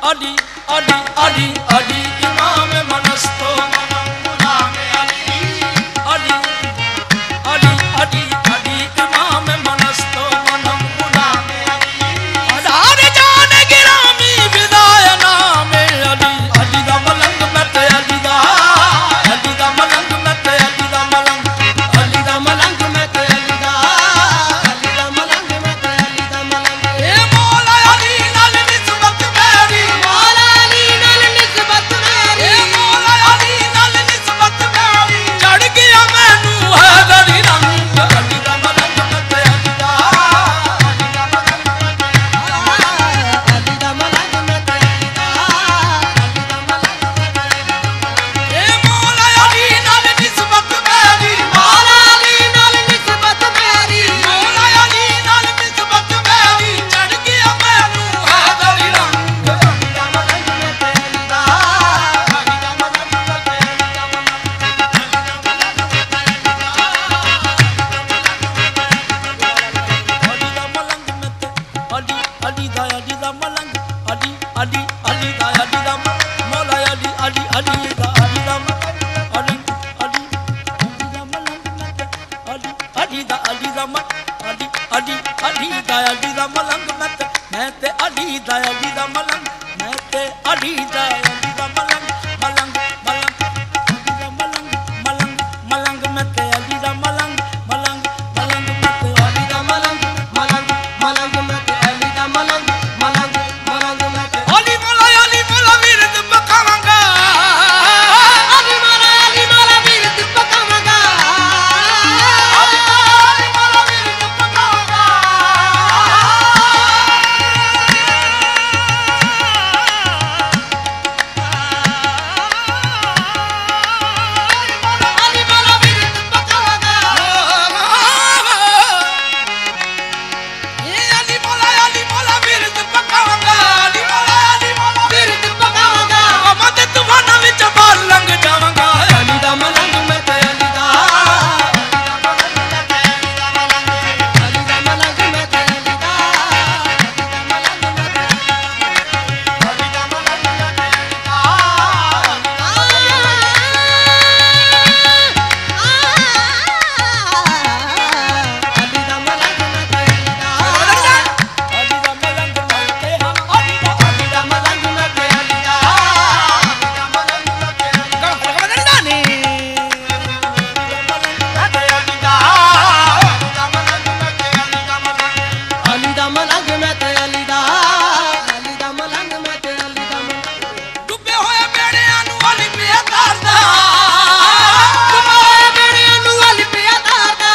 अली अली अली अली इमाम मनस्तो मनम गुलाम अली अली अली अली अली इमाम मनस्तो मनम गुलाम अली हजार जान गिरामी विदाय नाम अली अली दा मलंग मत अली दा मलंग मत अली दा मलंग मत अली दा मलंग मत अली दा मलंग ए मौला अली नाल निस्बत मेरी मौला अली नाल निस्बत मेरी ए मौला अली नाल निस्बत मेरी चढ़ गया मैनू है गरी रंग अली दा मलंग मत अली दा मलंग मत अली दा मलंग मत अली दा ए मौला अली नाल निस्बत मेरी मौला अली नाल निस्बत मेरी मौला अली नाल निस्बत मेरी चढ़ गया मैनू है गरी रंग अली दा मलंग मत अली दा मलंग मत अली दा अली अली दा अली दा मलंग अली अली अली दा अली दा मौला अली अली अली दा अली दा अली अली अली दा मलंग मत अली अली दा अली दा अली अली अली दा अली दा मलंग मत मैं ते अली दा अली दा मलंग मैं ते अली दा अली दा मलंग मलंग मलंग अली दा मलंग मलंग मलंग मैं ते अली दा मलंग मलंग मलंग मैं ते अली दा मलंग मलंग मलंग मैं ते अली दा मलंग मलंग मलंग मैं ते अली मौला विरद पकावांगा अली मौला विरद पकावांगा अली मौला विरद पकावांगा अली मौला विरद पकावांगा ये अली मौला विरद पकावांगा अली मौला विरद पकावांगा मत तूफाना विच बाल लंघ जावांगा अली दा मलंग मैं ते अली दा मलंग मैं ते अली दा मलंग अली दा मलंग मैं ते अली दा मलंग मैं ते अली दा मलंग मैं ते अली दा अली दा मलंग मैं ते अली दा अली दा मलंग मैं ते हम अली दा मलंग मैं ते अली दा मलंग मैं ते अली दा नी मैं ते अली दा मलंग मैं ते अली दा मलंग अली दा मलंग मैं ते अली दा मलंग मैं ते अली दा डुबे होए बेड़ियां नू अली पिया तारदा डुबे होए बेड़ियां नू अली पिया तारदा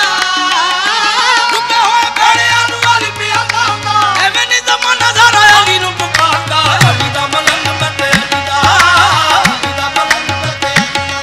डुबे होए बेड़ियां नू अली पिया तारदा एवें नी ज़माना ज़रा अली नू पुकारदा अली दा मलंग मैं ते अली दा मलंग मैं ते अली दा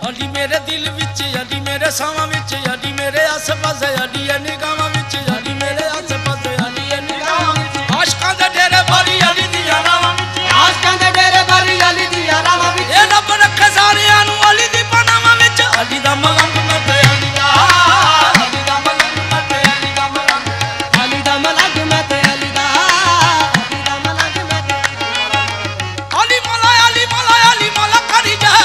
अली मेरे दिल विच अली मेरे सावां विच अली मेरे आसे पासे अली निगाहां विच अली मेरे आसे पासे अली निगाहां विच आशिकां दे डेरे बारी अली दी रावां विच आशिकां दे डेरे बारी अली दी रावां विच ए रब रखे सारियां नूं अली दी पनावां विच अली दा मलंग मैं ते अली दा अली दा मलंग मैं ते अली दा मलंग अली दा मलंग मैं ते अली दा अली दा मलंग मैं ते अली मौला करी जा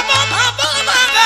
বাধা বাধা